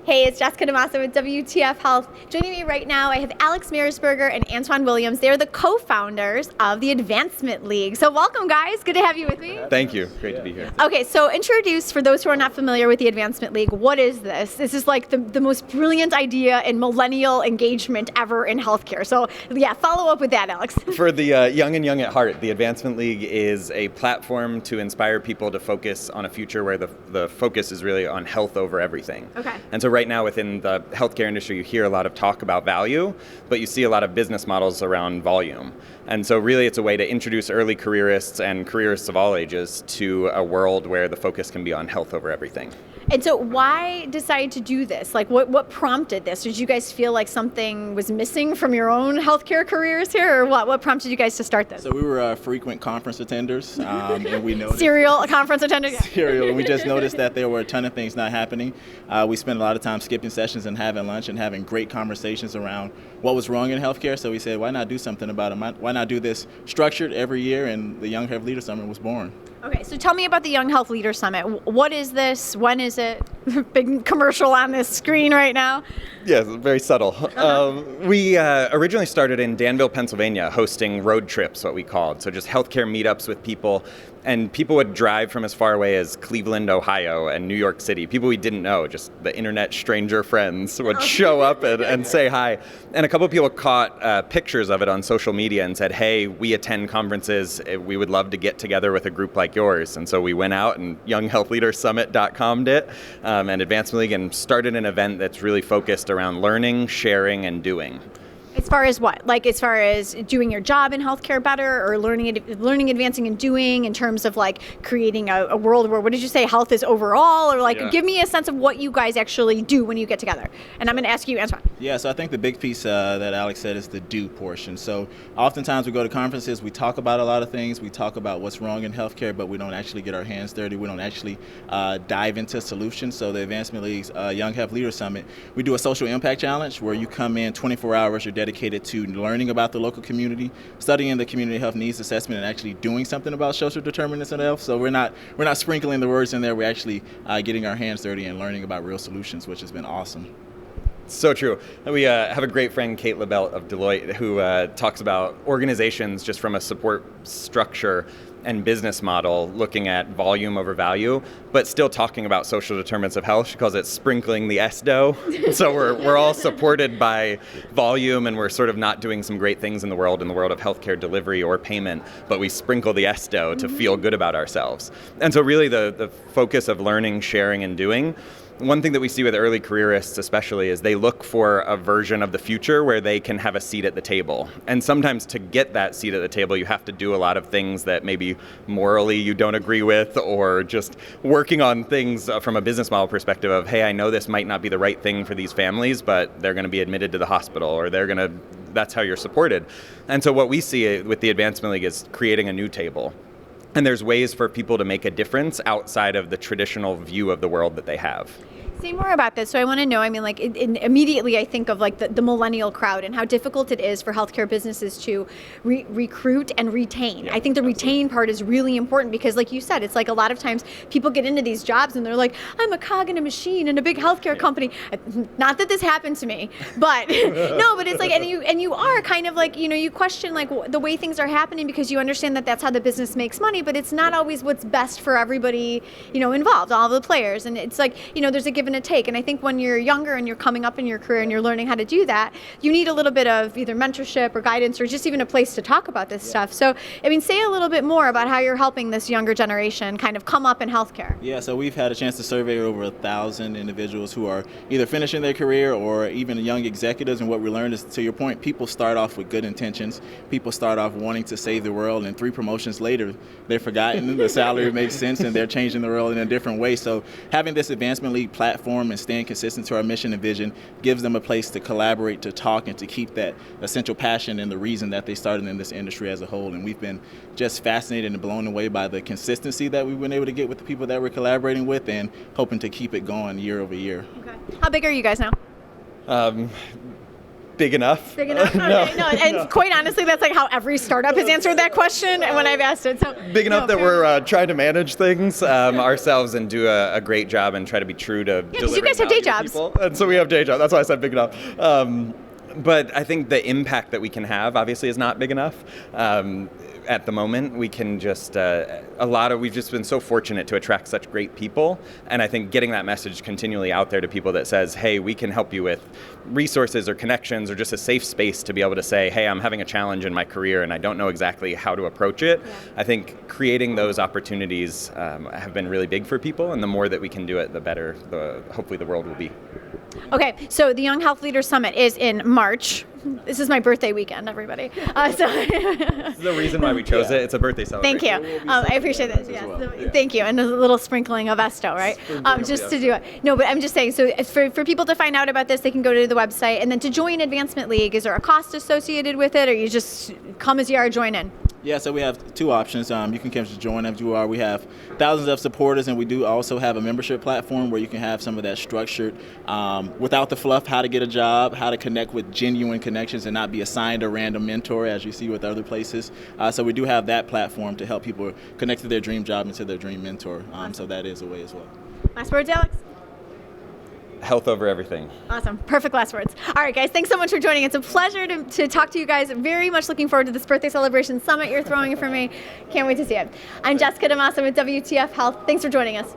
Hey, it's Jessica DeMassa with WTF Health. Joining me right now, I have Alex Maiersperger and Antwan Williams. They're the co-founders of the Advancement League. So welcome, guys. Good to have you with me. Thank you. Great to be here. Okay, so introduce, for those who are not familiar with the Advancement League, what is this? This is like the most brilliant idea in millennial engagement ever in healthcare. So yeah, follow up with that, Alex. For the young and young at heart, the Advancement League is a platform to inspire people to focus on a future where the focus is really on health over everything. Okay. And so right now within the healthcare industry, you hear a lot of talk about value, but you see a lot of business models around volume. And so really it's a way to introduce early careerists and careerists of all ages to a world where the focus can be on health over everything. And so why decide to do this? Like what prompted this? Did you guys feel like something was missing from your own healthcare careers here, or what? What prompted you guys to start this? So we were frequent conference attenders, and we noticed... Serial conference attenders? Yeah. Serial, and we just noticed that there were a ton of things not happening. We spent a lot of time skipping sessions and having lunch and having great conversations around what was wrong in healthcare, so we said, why not do something about it? Why not do this structured every year? And the Young Health Leader Summit was born. Okay, so tell me about the Young Health Leader Summit. What is this? When is it? Big commercial on this screen right now. Yes, very subtle. We originally started in Danville, Pennsylvania, hosting road trips, what we called. So just healthcare meetups with people. And people would drive from as far away as Cleveland, Ohio, and New York City. People we didn't know, just the internet stranger friends would show up and say hi. And a couple of people caught pictures of it on social media and said, hey, we attend conferences. We would love to get together with a group like yours. And so we went out and younghealthleadersummit.com'd it and Advancement League and started an event that's really focused around learning, sharing, and doing. As far as what? Like as far as doing your job in healthcare better, or learning, advancing, and doing, in terms of like creating a world where, what did you say, health is overall? Or like, give me a sense of what you guys actually do when you get together. And I'm going to ask you, Antwan. Yeah, so I think the big piece that Alex said is the do portion. So oftentimes we go to conferences, we talk about a lot of things, we talk about what's wrong in healthcare, but we don't actually get our hands dirty, we don't actually dive into solutions. So the Advancement League's Young Health Leader Summit, we do a social impact challenge where you come in 24 hours, you're dedicated to learning about the local community, studying the community health needs assessment, and actually doing something about social determinants of health. So we're not sprinkling the words in there, we're actually getting our hands dirty and learning about real solutions, which has been awesome. So true. We have a great friend, Kate LaBelle of Deloitte, who talks about organizations just from a support structure and business model looking at volume over value, but still talking about social determinants of health. She calls it sprinkling the S-dough. So we're all supported by volume, and we're sort of not doing some great things in the world of healthcare delivery or payment, but we sprinkle the S-dough to feel good about ourselves. And so really the focus of learning, sharing, and doing, one thing that we see with early careerists especially is they look for a version of the future where they can have a seat at the table. And sometimes to get that seat at the table, you have to do a lot of things that maybe morally you don't agree with, or just working on things from a business model perspective of, hey, I know this might not be the right thing for these families, but they're going to be admitted to the hospital, or that's how you're supported. And so what we see with the Advancement League is creating a new table. And there's ways for people to make a difference outside of the traditional view of the world that they have. Say more about this. So I want to know, I mean, like immediately I think of like the millennial crowd and how difficult it is for healthcare businesses to recruit and retain. I think the retain part is really important because, like you said, it's like a lot of times people get into these jobs and they're like, I'm a cog in a machine in a big healthcare company. Not that this happened to me, but no, but it's like, and you are kind of like, you question like the way things are happening because you understand that that's how the business makes money, but it's not always what's best for everybody, involved, all of the players. And it's like, there's a give and a take. And I think when you're younger and you're coming up in your career and you're learning how to do that, you need a little bit of either mentorship or guidance or just even a place to talk about this stuff. So, I mean, say a little bit more about how you're helping this younger generation kind of come up in healthcare. Yeah, so we've had a chance to survey over 1,000 individuals who are either finishing their career or even young executives. And what we learned is, to your point, people start off with good intentions. People start off wanting to save the world, and 3 promotions later, they're forgotten, the salary makes sense, and they're changing the world in a different way. So having this Advancement League platform and staying consistent to our mission and vision gives them a place to collaborate, to talk, and to keep that essential passion and the reason that they started in this industry as a whole. And we've been just fascinated and blown away by the consistency that we've been able to get with the people that we're collaborating with, and hoping to keep it going year over year. Okay. How big are you guys now? Big enough. Big enough? Okay, no, and quite honestly, that's like how every startup has answered that question when I've asked it. So Big enough that we're trying to manage things ourselves and do a great job and try to be true to because you guys have day jobs. And so we have day jobs. That's why I said big enough. But I think the impact that we can have obviously is not big enough. At the moment, we can just, we've just been so fortunate to attract such great people. And I think getting that message continually out there to people that says, hey, we can help you with resources or connections or just a safe space to be able to say, hey, I'm having a challenge in my career and I don't know exactly how to approach it. Yeah. I think creating those opportunities have been really big for people. And the more that we can do it, the better hopefully the world will be. Okay, so the Young Health Leaders Summit is in March. This is my birthday weekend, everybody. This is the reason why we chose it. It's a birthday celebration. Thank you. I appreciate that. Yes. Well. Yeah. Thank you. And a little sprinkling of Esto, right? Just to do it. No, but I'm just saying, so for people to find out about this, they can go to the website. And then to join Advancement League, is there a cost associated with it, or you just come as you are, join in? Yeah, so we have two options. You can come to join as you are. We have thousands of supporters, and we do also have a membership platform where you can have some of that structured, without the fluff, how to get a job, how to connect with genuine connections and not be assigned a random mentor as you see with other places. So we do have that platform to help people connect to their dream job and to their dream mentor. So that is a way as well. Last words, Alex? Health over everything. Awesome. Perfect last words. All right, guys, thanks so much for joining. It's a pleasure to talk to you guys. Very much looking forward to this birthday celebration summit you're throwing for me. Can't wait to see it. I'm Jessica DeMassa with WTF Health. Thanks for joining us.